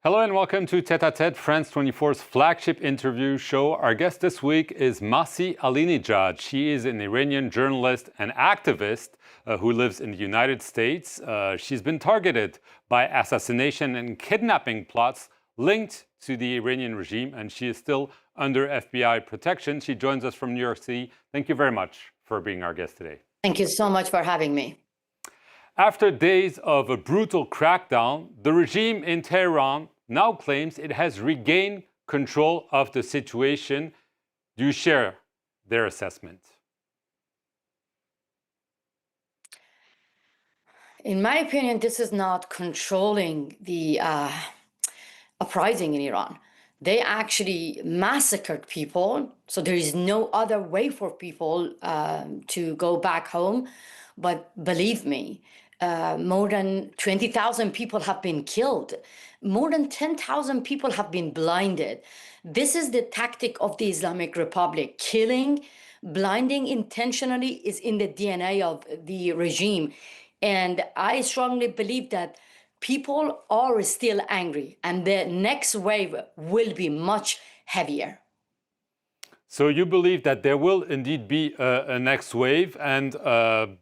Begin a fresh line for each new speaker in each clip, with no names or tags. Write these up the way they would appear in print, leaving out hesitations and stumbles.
Hello and welcome to Tête à Tête, France 24's flagship interview show. Our guest this week is Masih Alinejad. She is an Iranian journalist and activist who lives in the United States. She's been targeted by assassination and kidnapping plots linked to the Iranian regime, and she is still under FBI protection. She joins us from New York City. Thank you very much for being our guest today.
Thank you so much for having me.
After days of a brutal crackdown, the regime in Tehran now claims it has regained control of the situation. Do you share their assessment?
In my opinion, this is not controlling the uprising in Iran. They actually massacred people, so there is no other way for people to go back home. But believe me, more than 20,000 people have been killed. More than 10,000 people have been blinded. This is the tactic of the Islamic Republic. Killing, blinding intentionally is in the DNA of the regime. And I strongly believe that people are still angry, and the next wave will be much heavier.
So you believe that there will indeed be a next wave, and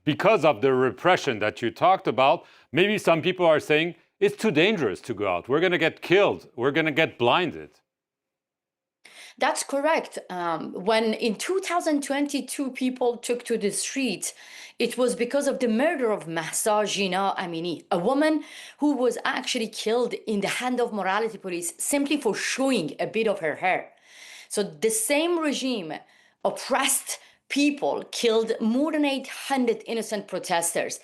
because of the repression that you talked about, maybe some people are saying it's too dangerous to go out. We're going to get killed. We're going to get blinded.
That's correct. When in 2022 people took to the streets, it was because of the murder of Mahsa Amini, a woman who was actually killed in the hand of morality police simply for showing a bit of her hair. So the same regime oppressed people, killed more than 800 innocent protesters.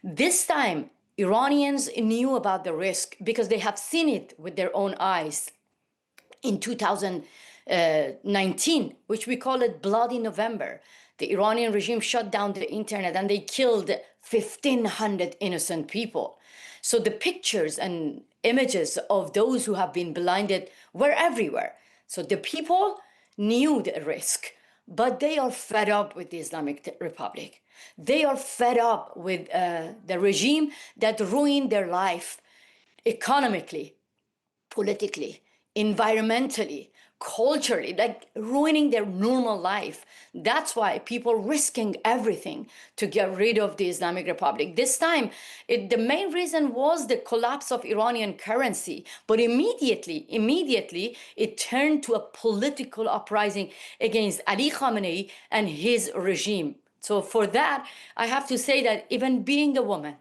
This time, Iranians knew about the risk because they have seen it with their own eyes. In 2019, which we call it Bloody November, the Iranian regime shut down the internet and they killed 1,500 innocent people. So the pictures and images of those who have been blinded were everywhere. So the people knew the risk, but they are fed up with the Islamic Republic. They are fed up with the regime that ruined their life economically, politically, environmentally, culturally, like ruining their normal life. That's why people risking everything to get rid of the Islamic Republic. This time, the main reason was the collapse of Iranian currency, but immediately, it turned to a political uprising against Ali Khamenei and his regime. So for that, I have to say that even being a woman,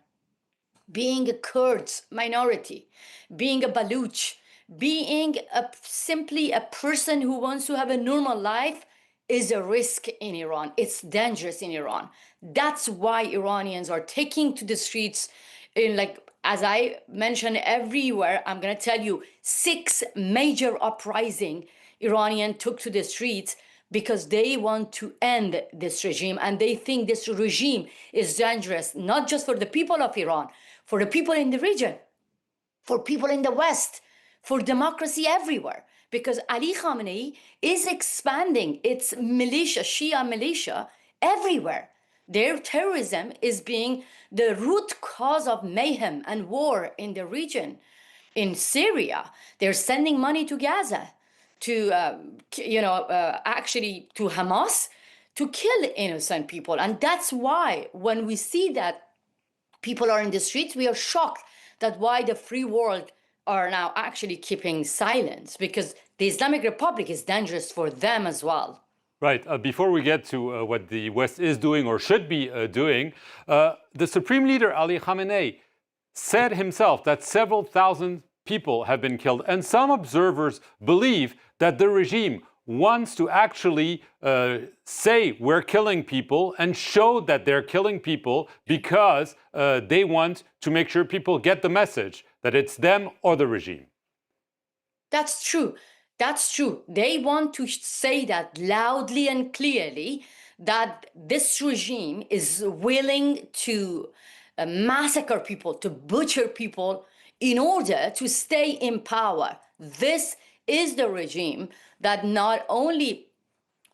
being a Kurd minority, being a Baluch, being simply a person who wants to have a normal life is a risk in Iran. It's dangerous in Iran. That's why Iranians are taking to the streets in, like, as I mentioned everywhere, I'm going to tell you 6 major uprising Iranian took to the streets because they want to end this regime, and they think this regime is dangerous, not just for the people of Iran, for the people in the region, for people in the West, for democracy everywhere, because Ali Khamenei is expanding its militia, Shia militia, everywhere. Their terrorism is being the root cause of mayhem and war in the region. In Syria, they're sending money to Gaza, to actually to Hamas, to kill innocent people. And that's why when we see that people are in the streets, we are shocked that why the free world are now actually keeping silence, because the Islamic Republic is dangerous for them as well.
Right. Before we get to what the West is doing or should be doing, the Supreme Leader Ali Khamenei said himself that several thousand people have been killed, and some observers believe that the regime wants to actually say we're killing people and show that they're killing people because they want to make sure people get the message that it's them or the regime.
That's true. That's true. They want to say that loudly and clearly, that this regime is willing to massacre people, to butcher people in order to stay in power. This is the regime that not only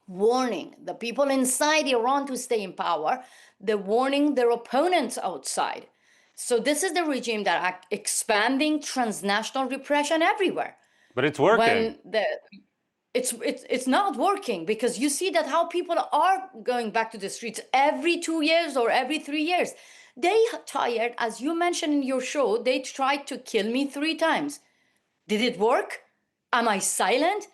warning the people inside Iran to stay in power, they're warning their opponents outside. So this is the regime that expanding transnational repression everywhere.
But it's working.
It's not working, because you see that how people are going back to the streets every 2 years or every 3 years. They tired, as you mentioned in your show, they tried to kill me 3 times. Did it work? Am I silent?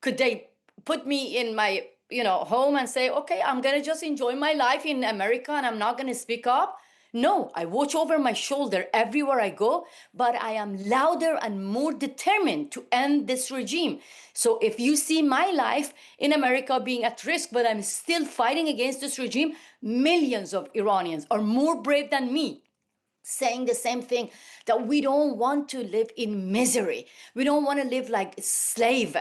Could they put me in my home and say, okay, I'm gonna just enjoy my life in America and I'm not gonna speak up? No, I watch over my shoulder everywhere I go, but I am louder and more determined to end this regime. So if you see my life in America being at risk, but I'm still fighting against this regime, millions of Iranians are more brave than me, saying the same thing, that we don't want to live in misery. We don't want to live like a slave.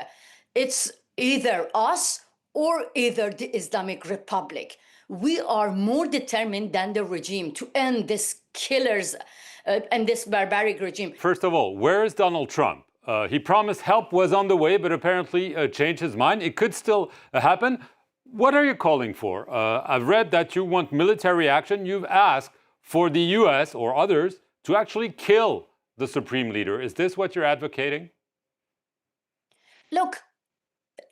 It's either us or either the Islamic Republic. We are more determined than the regime to end this killers and this barbaric regime.
First of all, where is Donald Trump? He promised help was on the way, but apparently changed his mind. It could still happen. What are you calling for? I've read that you want military action. You've asked for the US or others to actually kill the supreme leader. Is this what you're advocating?
Look,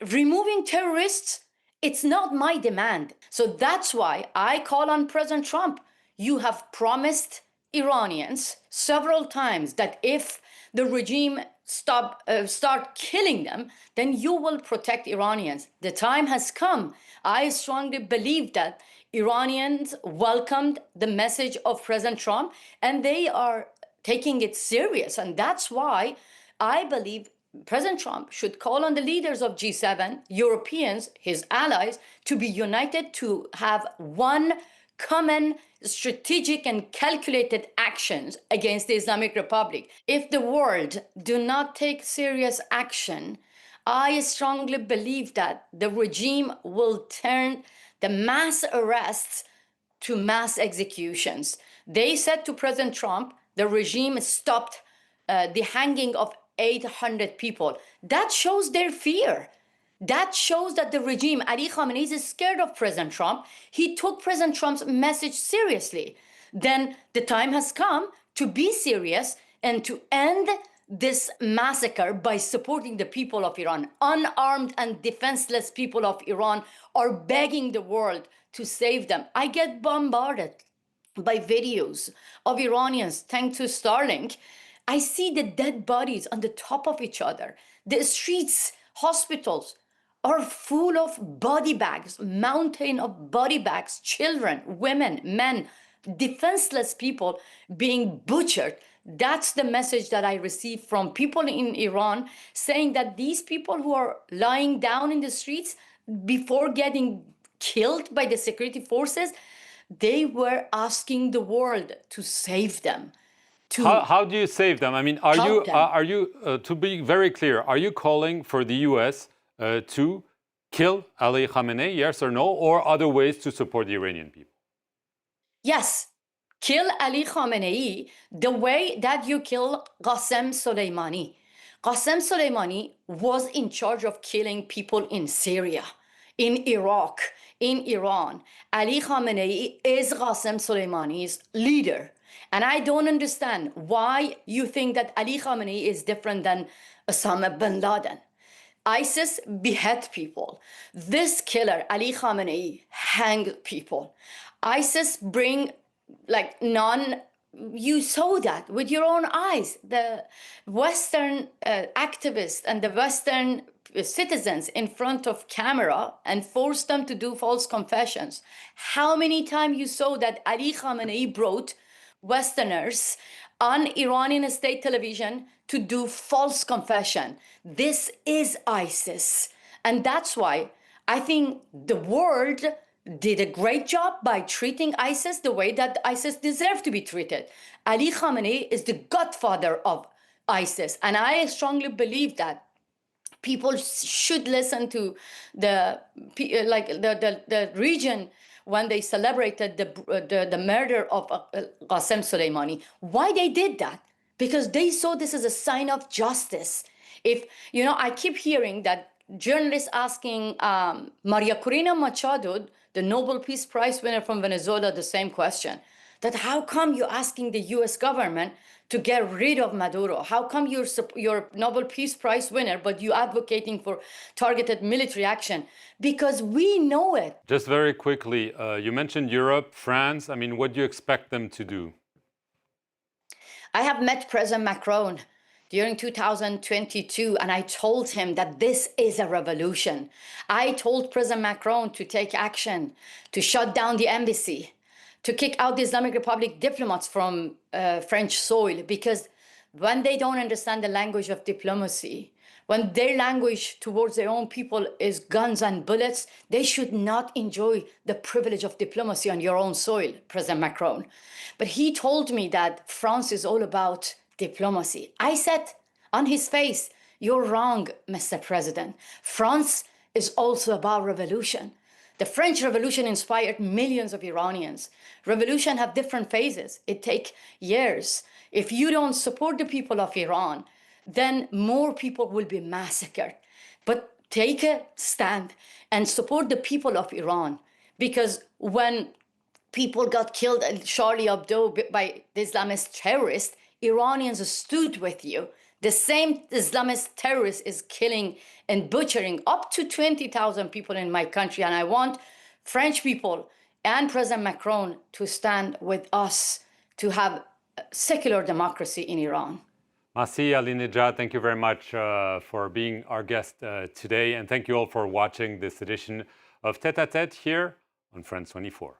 removing terrorists, it's not my demand. So that's why I call on President Trump. You have promised Iranians several times that if the regime start killing them, then you will protect Iranians. The time has come. I strongly believe that Iranians welcomed the message of President Trump and they are taking it serious. And that's why I believe President Trump should call on the leaders of G7, Europeans, his allies, to be united to have one common strategic and calculated actions against the Islamic Republic. If the world do not take serious action, I strongly believe that the regime will turn the mass arrests to mass executions. They said to President Trump, the regime stopped the hanging of 800 people. That shows their fear. That shows that the regime, Ali Khamenei, is scared of President Trump. He took President Trump's message seriously. Then the time has come to be serious and to end this massacre by supporting the people of Iran. Unarmed and defenseless people of Iran are begging the world to save them. I get bombarded by videos of Iranians, thanks to Starlink. I see the dead bodies on the top of each other. The streets, hospitals are full of body bags, mountain of body bags, children, women, men, defenseless people being butchered. That's the message that I receive from people in Iran, saying that these people who are lying down in the streets before getting killed by the security forces, they were asking the world to save them.
How do you save them? I mean, are you to be very clear, are you calling for the US to kill Ali Khamenei, yes or no, or other ways to support the Iranian people?
Yes, kill Ali Khamenei the way that you kill Qassem Soleimani. Qassem Soleimani was in charge of killing people in Syria, in Iraq, in Iran. Ali Khamenei is Qassem Soleimani's leader. And I don't understand why you think that Ali Khamenei is different than Osama bin Laden. ISIS behead people. This killer, Ali Khamenei, hang people. ISIS bring you saw that with your own eyes. The Western activists and the Western citizens in front of camera and forced them to do false confessions. How many times you saw that Ali Khamenei brought Westerners on Iranian state television to do false confession? This is ISIS. And that's why I think the world did a great job by treating ISIS the way that ISIS deserved to be treated. Ali Khamenei is the godfather of ISIS. And I strongly believe that people should listen to the region when they celebrated the murder of Qassem Soleimani. Why they did that? Because they saw this as a sign of justice. If, I keep hearing that journalists asking Maria Corina Machado, the Nobel Peace Prize winner from Venezuela, the same question. that how come you're asking the US government to get rid of Maduro? How come you're Nobel Peace Prize winner, but you're advocating for targeted military action? Because we know it.
Just very quickly, you mentioned Europe, France. I mean, what do you expect them to do?
I have met President Macron during 2022, and I told him that this is a revolution. I told President Macron to take action, to shut down the embassy, to kick out the Islamic Republic diplomats from French soil, because when they don't understand the language of diplomacy, when their language towards their own people is guns and bullets, they should not enjoy the privilege of diplomacy on your own soil, President Macron. But he told me that France is all about diplomacy. I said on his face, you're wrong, Mr. President. France is also about revolution. The French Revolution inspired millions of Iranians. Revolution have different phases. It takes years. If you don't support the people of Iran, then more people will be massacred. But take a stand and support the people of Iran. Because when people got killed at Charlie Hebdo by the Islamist terrorists, Iranians stood with you. The same Islamist terrorist is killing and butchering up to 20,000 people in my country. And I want French people and President Macron to stand with us to have secular democracy in Iran.
Masih Alinejad, thank you very much for being our guest today. And thank you all for watching this edition of Tête à Tête here on France 24.